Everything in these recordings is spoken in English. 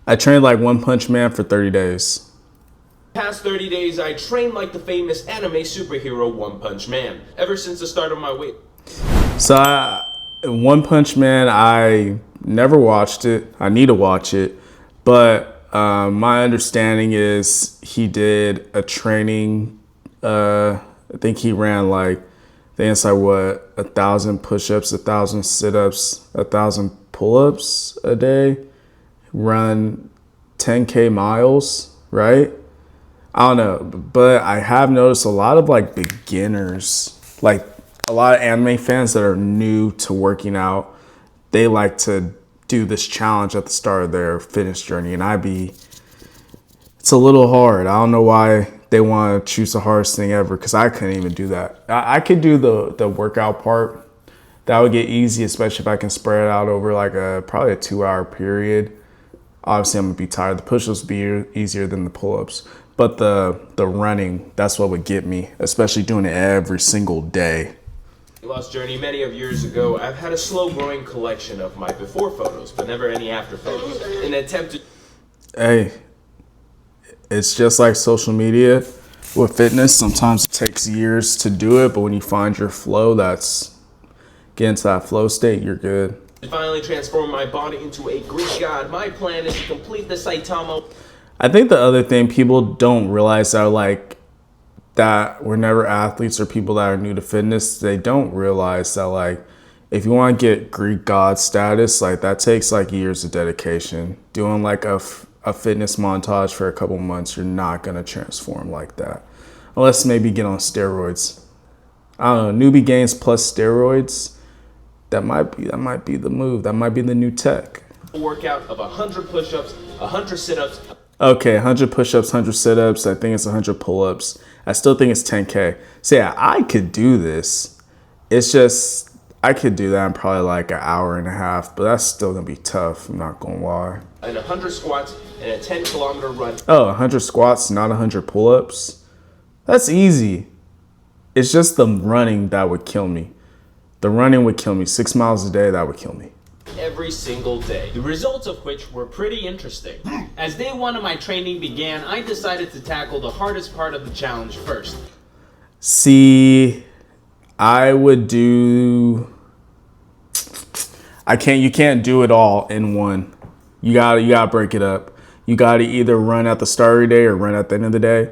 I trained like One Punch Man for 30 days. Past 30 days, I trained like the famous anime superhero One Punch Man. Ever since the start of my weight. So One Punch Man, I never watched it. I need to watch it. But my understanding is he did a training. I think he ran like, I think it's like what, 1,000 push-ups, 1,000 sit-ups, 1,000 pull-ups a day. Run 10K miles, right? I don't know, but I have noticed a lot of like beginners, like a lot of anime fans that are new to working out, they like to do this challenge at the start of their fitness journey. And it's a little hard. I don't know why they want to choose the hardest thing ever, because I couldn't even do that. I could do the workout part. That would get easy, especially if I can spread it out over like probably a 2-hour period. Obviously, I'm gonna be tired. The push-ups would be easier than the pull-ups. But the running, that's what would get me, especially doing it every single day. Lost journey many of years ago. I've had a slow-growing collection of my before photos, but never any after photos. In an attempt to... Hey, it's just like social media with fitness. Sometimes it takes years to do it, but when you find your flow, get into that flow state, you're good. To finally transform my body into a Greek god, my plan is to complete the Saitama. I think the other thing people don't realize that we're never athletes or people that are new to fitness, they don't realize that like if you want to get Greek god status, like that takes like years of dedication. Doing like a fitness montage for a couple months, you're not gonna transform like that, unless maybe get on steroids. I don't know, newbie gains plus steroids. That might be the move. That might be the new tech. Workout of 100 push-ups, 100 sit-ups. Okay, 100 push-ups, 100 sit-ups. I think it's 100 pull-ups. I still think it's 10K. So yeah, I could do this. It's just, I could do that in probably like an hour and a half, but that's still gonna be tough, I'm not gonna lie. And 100 squats and a 10-kilometer run. Oh, 100 squats, not 100 pull-ups? That's easy. It's just the running that would kill me. The running would kill me. 6 miles a day, that would kill me. Every single day, the results of which were pretty interesting. As day one of my training began, I decided to tackle the hardest part of the challenge first. See, I would do, you can't do it all in one. You gotta break it up. You gotta either run at the start of the day or run at the end of the day.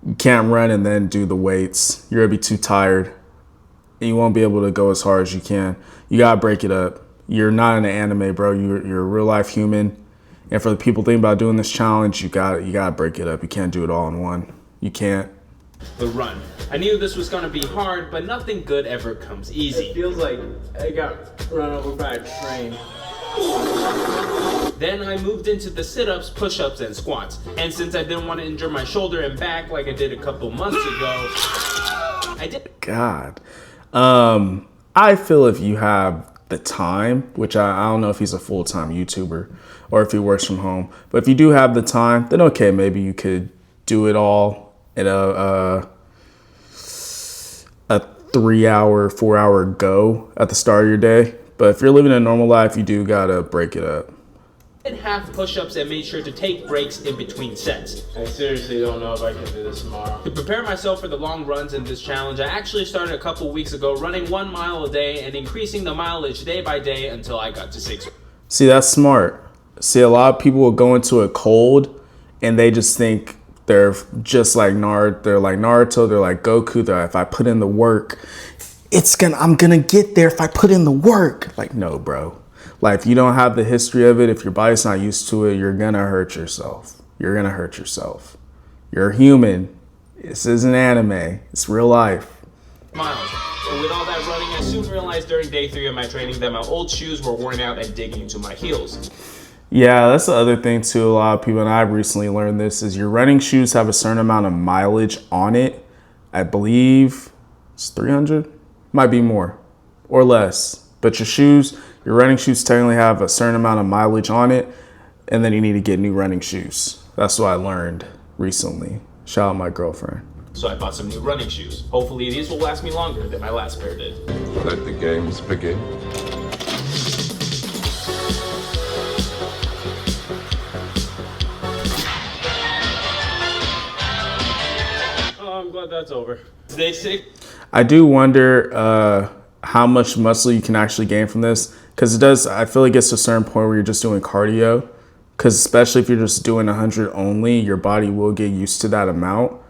You can't run and then do the weights. You're gonna be too tired and you won't be able to go as hard as you can. You gotta break it up. You're not in an anime, bro. You're a real life human. And for the people thinking about doing this challenge, you gotta break it up. You can't do it all in one. You can't. The run. I knew this was gonna be hard, but nothing good ever comes easy. It feels like I got run over by a train. Then I moved into the sit-ups, push-ups, and squats. And since I didn't want to injure my shoulder and back like I did a couple months ago, I did. God. I feel if you have the time, which I don't know if he's a full-time YouTuber or if he works from home, but if you do have the time, then okay, maybe you could do it all in a 3-hour, 4-hour go at the start of your day. But if you're living a normal life, you do gotta break it up. I did half push-ups and made sure to take breaks in between sets. I seriously don't know if I can do this tomorrow. To prepare myself for the long runs in this challenge, I actually started a couple weeks ago running 1 mile a day and increasing the mileage day by day until I got to 6. See, that's smart. See, a lot of people will go into it cold and they just think they're just like Naruto. They're like Naruto. They're like Goku. They're like, if I put in the work, I'm gonna get there if I put in the work. Like, no, bro. Like, if you don't have the history of it, if your body's not used to it, you're gonna hurt yourself. You're gonna hurt yourself. You're human. This isn't anime. It's real life. Miles. And with all that running, I soon realized during day 3 of my training that my old shoes were worn out and digging into my heels. Yeah, that's the other thing too. A lot of people, and I've recently learned this, is your running shoes have a certain amount of mileage on it. I believe it's 300, might be more or less. But your running shoes technically have a certain amount of mileage on it, and then you need to get new running shoes. That's what I learned recently. Shout out my girlfriend. So I bought some new running shoes. Hopefully these will last me longer than my last pair did. Let the games begin. but that's over. Stay safe. I do wonder how much muscle you can actually gain from this, because it does. I feel it gets to a certain point where you're just doing cardio, because especially if you're just doing 100 only, your body will get used to that amount,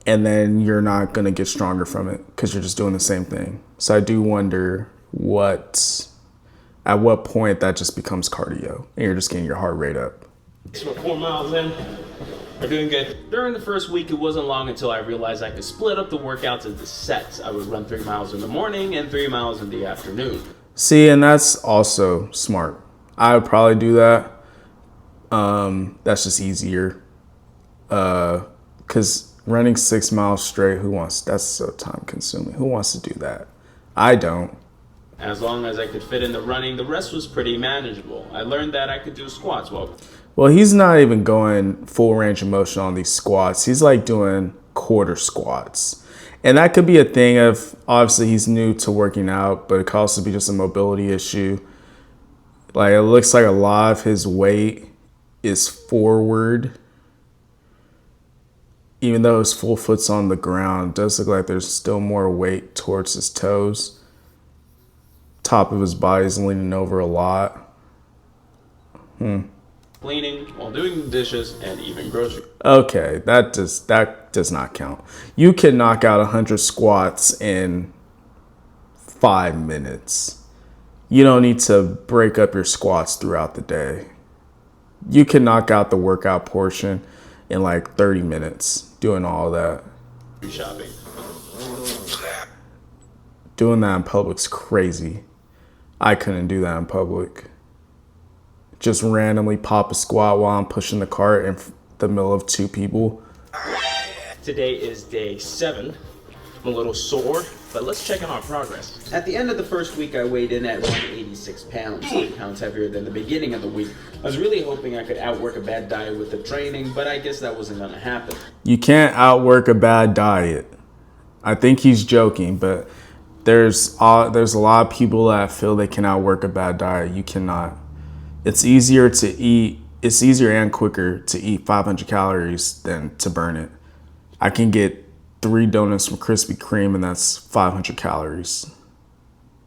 and then you're not gonna get stronger from it because you're just doing the same thing. So I do wonder at what point that just becomes cardio and you're just getting your heart rate up. So we're 4 miles in. We're doing good. During the first week, it wasn't long until I realized I could split up the workouts into sets. I would run 3 miles in the morning and 3 miles in the afternoon. See, and that's also smart. I would probably do that. That's just easier. Because running 6 miles straight, that's so time consuming. Who wants to do that? I don't. As long as I could fit in the running, the rest was pretty manageable. I learned that I could do squats Well, he's not even going full range of motion on these squats. He's like doing quarter squats. And that could be a thing of, obviously he's new to working out, but it could also be just a mobility issue. Like, it looks like a lot of his weight is forward. Even though his full foot's on the ground, it does look like there's still more weight towards his toes. Top of his body is leaning over a lot. cleaning, while doing the dishes, and even groceries. Okay, that does not count. You can knock out 100 squats in 5 minutes. You don't need to break up your squats throughout the day. You can knock out the workout portion in like 30 minutes doing all that. Shopping. Doing that in public's crazy. I couldn't do that in public. Just randomly pop a squat while I'm pushing the cart in the middle of 2 people. Today is day 7. I'm a little sore, but let's check on our progress. At the end of the first week, I weighed in at 186 pounds, 8 pounds heavier than the beginning of the week. I was really hoping I could outwork a bad diet with the training, but I guess that wasn't gonna happen. You can't outwork a bad diet. I think he's joking, but there's a lot of people that feel they can outwork a bad diet. You cannot. It's easier and quicker to eat 500 calories than to burn it. I can get 3 donuts from Krispy Kreme and that's 500 calories.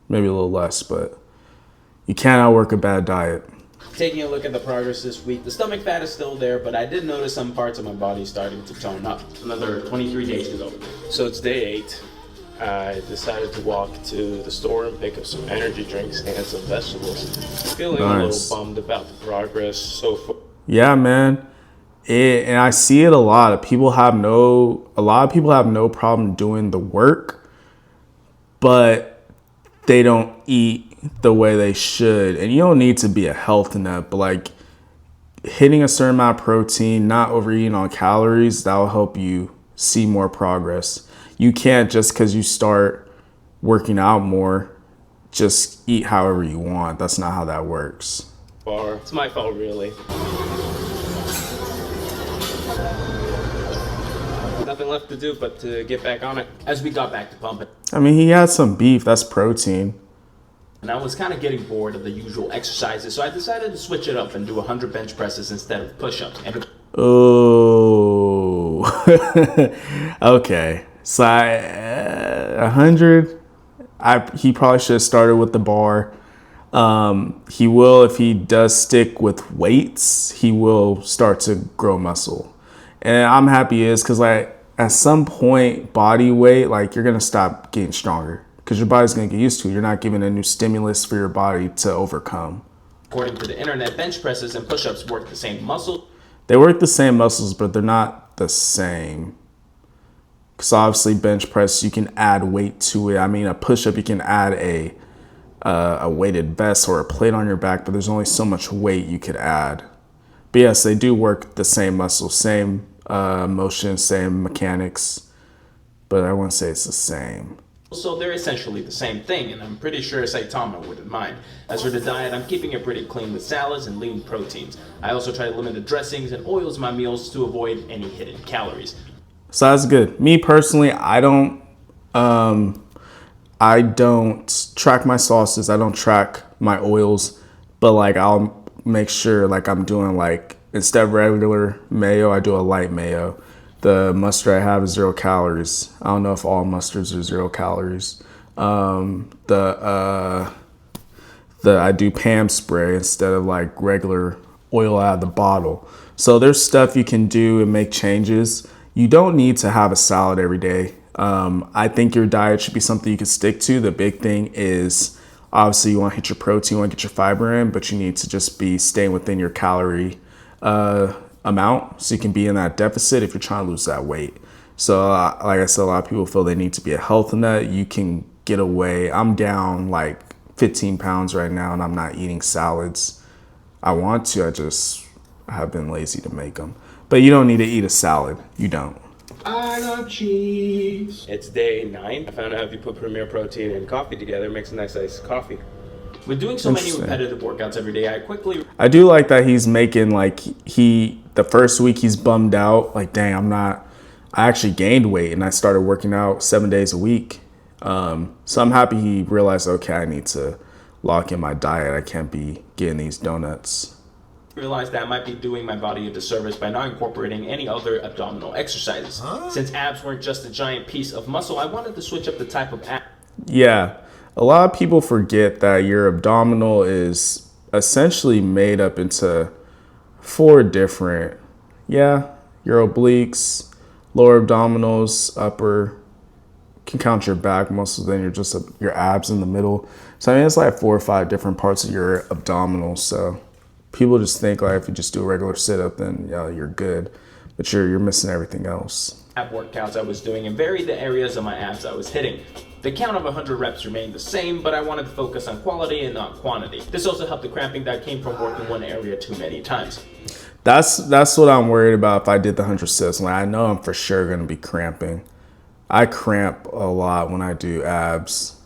Maybe a little less, but you can't outwork a bad diet. Taking a look at the progress this week, the stomach fat is still there, but I did notice some parts of my body starting to tone up. Another 23 days to go. So it's day 8. I decided to walk to the store and pick up some energy drinks and some vegetables. Feeling a little bummed about the progress so far. Yeah, man. And I see it a lot. A lot of people have no problem doing the work, but they don't eat the way they should. And you don't need to be a health nut, but like hitting a certain amount of protein, not overeating on calories, that will help you see more progress. You can't, just because you start working out more, just eat however you want. That's not how that works. It's my fault, really. Nothing left to do but to get back on it. As we got back to pumping, I mean, he had some beef. That's protein. and I was kind of getting bored of the usual exercises, so I decided to switch it up and do 100 bench presses instead of push-ups. Oh, okay. So 100. He probably should have started with the bar. He will, if he does stick with weights, he will start to grow muscle. And I'm happy he is, because like at some point, body weight, like you're gonna stop getting stronger because your body's gonna get used to it. You're not giving a new stimulus for your body to overcome. According to the internet, bench presses and push-ups work the same muscle. They work the same muscles, but they're not the same. Because obviously bench press, you can add weight to it. I mean, a push-up, you can add a weighted vest or a plate on your back, but there's only so much weight you could add. But yes, they do work the same muscles, same motion, same mechanics, but I wouldn't say it's the same. So they're essentially the same thing, and I'm pretty sure Saitama wouldn't mind. As for the diet, I'm keeping it pretty clean with salads and lean proteins. I also try to limit the dressings and oils in my meals to avoid any hidden calories. So that's good. Me personally, I don't track my sauces. I don't track my oils, but like I'll make sure like I'm doing like, instead of regular mayo, I do a light mayo. The mustard I have is 0 calories. I don't know if all mustards are 0 calories. I do Pam spray instead of like regular oil out of the bottle. So there's stuff you can do and make changes. You don't need to have a salad every day. I think your diet should be something you can stick to. The big thing is obviously you want to hit your protein, you want to get your fiber in, but you need to just be staying within your calorie amount so you can be in that deficit if you're trying to lose that weight. So like I said, a lot of people feel they need to be a health nut. You can get away. I'm down like 15 pounds right now and I'm not eating salads. I want to, I have been lazy to make them. But you don't need to eat a salad. You don't. I love cheese. It's day 9. I found out if you put Premier Protein and coffee together, it makes a nice iced coffee. With doing so many repetitive workouts every day, I do like that he's making like the first week he's bummed out. Like, dang, I actually gained weight and I started working out 7 days a week. So I'm happy he realized, okay, I need to lock in my diet. I can't be getting these donuts. realized that I might be doing my body a disservice by not incorporating any other abdominal exercises. Since abs weren't just a giant piece of muscle, I wanted to switch up the type of ab. Yeah, a lot of people forget that your abdominal is essentially made up into 4 different, your obliques, lower abdominals, upper, can count your back muscles, then your abs in the middle. So I mean, it's like 4 or 5 different parts of your abdominal. So people just think like if you just do a regular sit-up, then you're good, but you're missing everything else. Ab workouts I was doing and varied the areas of my abs I was hitting. The count of 100 reps remained the same, but I wanted to focus on quality and not quantity. This also helped the cramping that came from working one area too many times. That's what I'm worried about if I did the 100 sets. Like, I know I'm for sure going to be cramping. I cramp a lot when I do abs.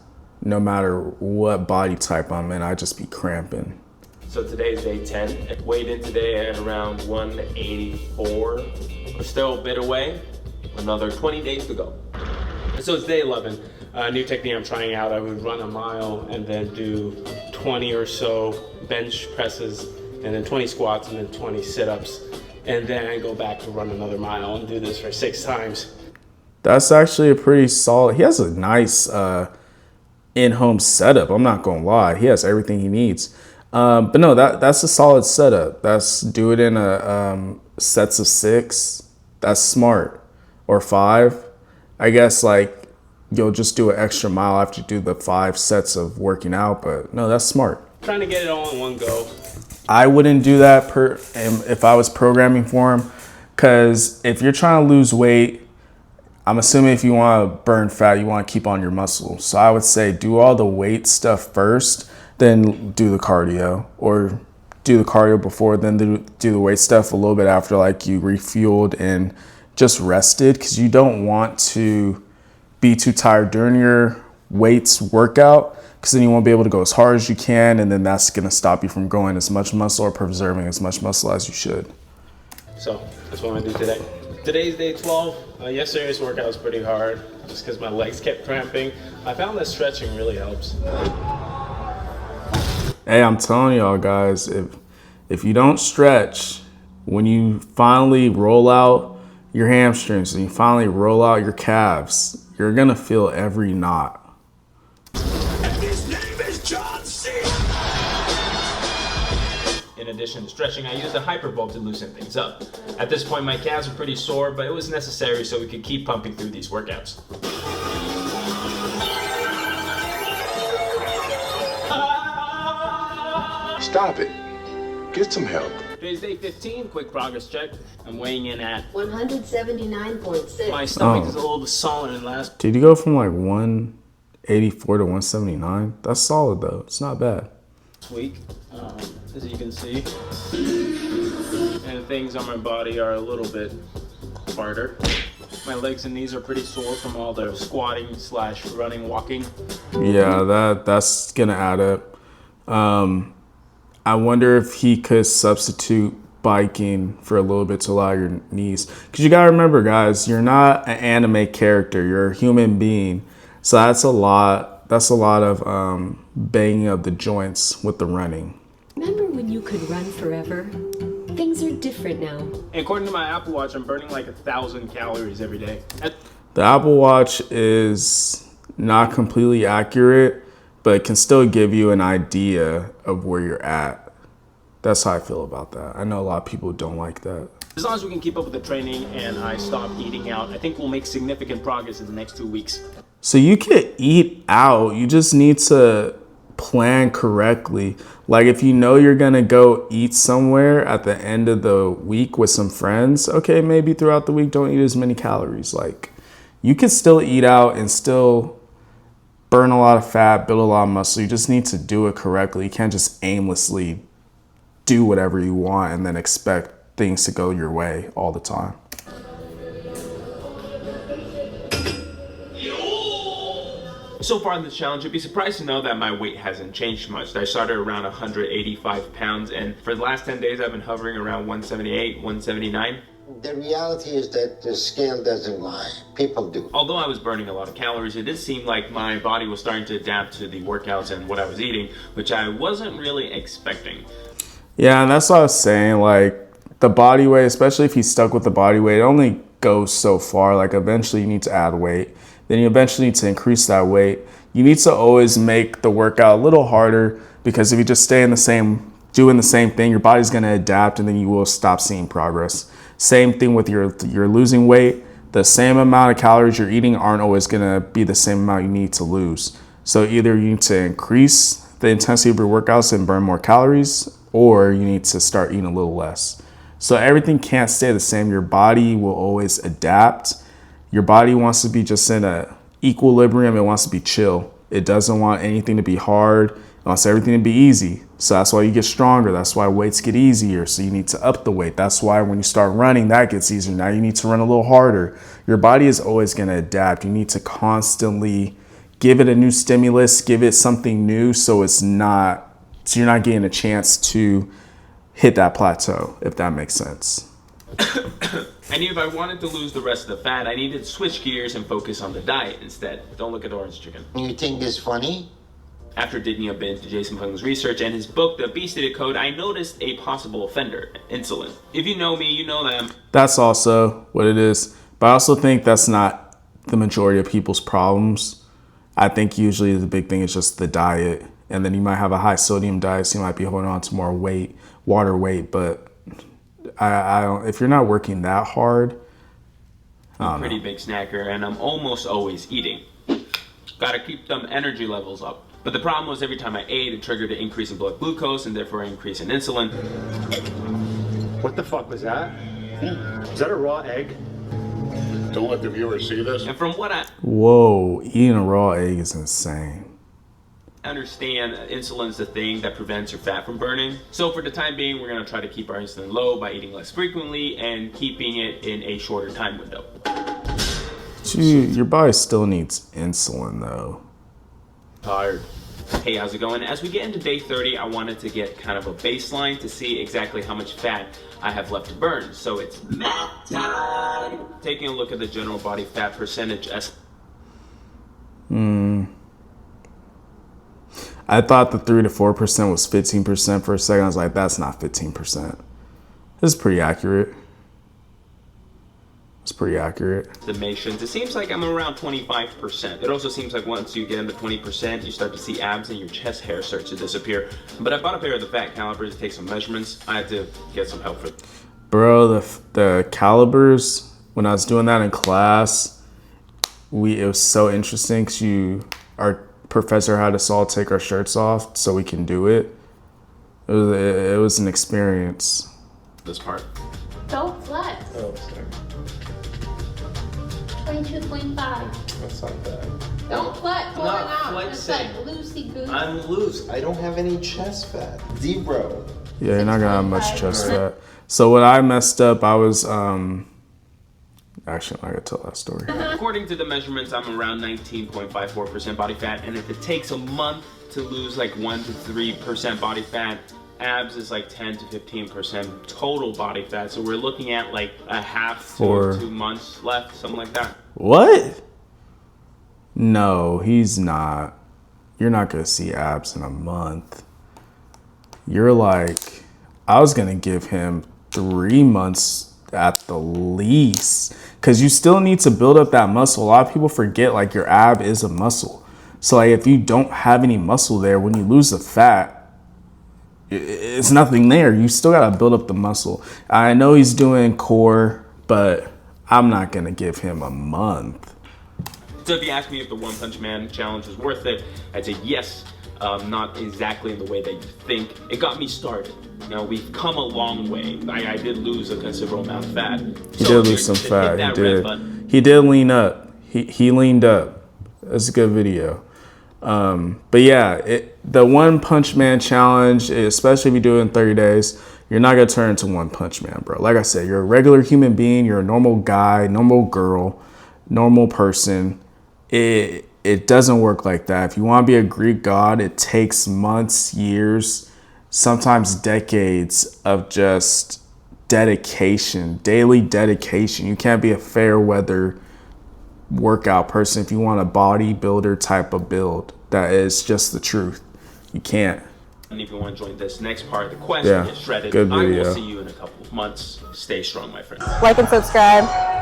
No matter what body type I'm in, I just be cramping. So today's day 10. I weighed in today at around 184. We're still a bit away. Another 20 days to go. So it's day 11. New technique I'm trying out. I would run a mile and then do 20 or so bench presses and then 20 squats and then 20 sit-ups. And then go back to run another mile and do this for 6 times. That's actually a pretty solid. He has a nice in-home setup. I'm not gonna lie. He has everything he needs. But no, that's a solid setup. Do it in a sets of 6. That's smart. Or 5. I guess like you'll just do an extra mile after you do the 5 sets of working out. But no, that's smart. Trying to get it all in one go. I wouldn't do that if I was programming for him, because if you're trying to lose weight, I'm assuming if you want to burn fat, you want to keep on your muscle. So I would say do all the weight stuff first, then do the cardio, or do the cardio before, then do the weight stuff a little bit after, like you refueled and just rested, because you don't want to be too tired during your weights workout, because then you won't be able to go as hard as you can, and then that's going to stop you from growing as much muscle or preserving as much muscle as you should. So that's what I'm going to do today. Today's day 12. Yesterday's workout was pretty hard just because my legs kept cramping. I found that stretching really helps. Hey, I'm telling y'all guys, if you don't stretch, when you finally roll out your hamstrings and you finally roll out your calves, you're gonna feel every knot. In addition to stretching, I used a hypervolt to loosen things up. At this point, my calves were pretty sore, but it was necessary so we could keep pumping through these workouts. Stop it. Get some help. Today's day 15, quick progress check. I'm weighing in at 179.6. my stomach is a little bit smaller than last Did you go from like 184 to 179? That's solid though. It's not bad. week, as you can see. And things on my body are a little bit harder. My legs and knees are pretty sore from all the squatting / running, walking. Yeah, that's gonna add up. I wonder if he could substitute biking for a little bit to allow your knees. Because you gotta remember, guys, you're not an anime character. You're a human being. So that's a lot of banging of the joints with the running. Remember when you could run forever? Things are different now. And according to my Apple Watch, I'm burning like 1,000 calories every day. The Apple Watch is not completely accurate, but it can still give you an idea of where you're at. That's how I feel about that. I know a lot of people don't like that. As long as we can keep up with the training and I stop eating out, I think we'll make significant progress in the next 2 weeks. So you can eat out. You just need to plan correctly. Like if you know you're gonna go eat somewhere at the end of the week with some friends, okay, maybe throughout the week don't eat as many calories. Like you can still eat out and still burn a lot of fat, build a lot of muscle. You just need to do it correctly. You can't just aimlessly do whatever you want and then expect things to go your way all the time. So far in this challenge, you'd be surprised to know that my weight hasn't changed much. I started around 185 pounds, and for the last 10 days, I've been hovering around 178, 179. The reality is that the scale doesn't lie. People do. Although I was burning a lot of calories, it did seem like my body was starting to adapt to the workouts and what I was eating, which I wasn't really expecting. Yeah, and that's what I was saying. Like the body weight, especially if he's stuck with the body weight, it only goes so far. Like eventually you need to add weight. Then you eventually need to increase that weight. You need to always make the workout a little harder, because if you just stay in doing the same thing, your body's gonna adapt and then you will stop seeing progress. Same thing with your losing weight. The same amount of calories you're eating aren't always gonna be the same amount you need to lose. So either you need to increase the intensity of your workouts and burn more calories, or you need to start eating a little less. So everything can't stay the same. Your body will always adapt. Your body wants to be just in a equilibrium. It wants to be chill. It doesn't want anything to be hard. It wants everything to be easy. So that's why you get stronger. That's why weights get easier. So you need to up the weight. That's why when you start running, that gets easier. Now you need to run a little harder. Your body is always going to adapt. You need to constantly give it a new stimulus, give it something new, so you're not getting a chance to hit that plateau, if that makes sense. I knew if I wanted to lose the rest of the fat, I needed to switch gears and focus on the diet instead. Don't look at the orange chicken. You think this funny? After digging a bit into Jason Fung's research and his book, The Obesity Code, I noticed a possible offender, insulin. If you know me, you know that That's also what it is. But I also think that's not the majority of people's problems. I think usually the big thing is just the diet. And then you might have a high sodium diet, so you might be holding on to more weight, water weight. But I don't, if you're not working that hard, I'm a pretty big snacker and I'm almost always eating. Gotta keep them energy levels up. But the problem was every time I ate, it triggered an increase in blood glucose and therefore an increase in insulin. What the fuck was that? Is that a raw egg? Don't let the viewers see this. And from what I whoa, eating a raw egg is insane. understand, insulin's the thing that prevents your fat from burning. So for the time being, we're gonna try to keep our insulin low by eating less frequently and keeping it in a shorter time window. Dude, your body still needs insulin though. Tired. Hey, how's it going? As we get into day 30, I wanted to get kind of a baseline to see exactly how much fat I have left to burn. So it's math time! Taking a look at the general body fat percentage as I thought the 3 to 4% was 15% for a second. I was like, that's not 15%. This is pretty accurate. It's pretty accurate. estimations, it seems like I'm around 25%. It also seems like once you get into 20%, you start to see abs and your chest hair starts to disappear. But I bought a pair of the fat calipers to take some measurements. I had to get some help for it. Bro, the calibers, when I was doing that in class, it was so interesting because our professor had us all take our shirts off so we can do it. It was an experience. This part. Don't flex. Oh, sorry. 22.5. That's not bad. Don't flex. Pull it not out. Just like flexing. loosey goosey. I'm loose. I don't have any chest fat. Zero. Yeah, you're not gonna have much 6.5. chest fat. So what I messed up, I was actually, I'm not gonna tell that story. According to the measurements, I'm around 19.54% body fat, and if it takes a month to lose like 1 to 3% body fat, abs is like 10 to 15% total body fat. So we're looking at like a half to 2 months left, something like that. What? No, he's not. You're not gonna see abs in a month. You're like, I was gonna give him 3 months at the least, because you still need to build up that muscle. A lot of people forget like your ab is a muscle. So like if you don't have any muscle there, when you lose the fat, it's nothing there. You still gotta build up the muscle. I know he's doing core, but I'm not gonna give him a month. So if you ask me if the One Punch Man challenge is worth it, I'd say yes. Not exactly in the way that you think. It got me started. Now we've come a long way. I did lose a considerable amount of fat. He did lose some fat. He did. He did lean up. He leaned up. That's a good video. But yeah, the One Punch Man challenge, especially if you do it in 30 days, you're not gonna turn into One Punch Man, bro. Like I said, you're a regular human being. You're a normal guy, normal girl, normal person. It doesn't work like that. If you want to be a Greek god, it takes months, years, sometimes decades of just dedication, daily dedication. You can't be a fair weather workout person if you want a bodybuilder type of build. That is just the truth. You can't. And if you want to join this next part of the quest, get shredded. Good video. I will see you in a couple of months. Stay strong, my friend. Like and subscribe.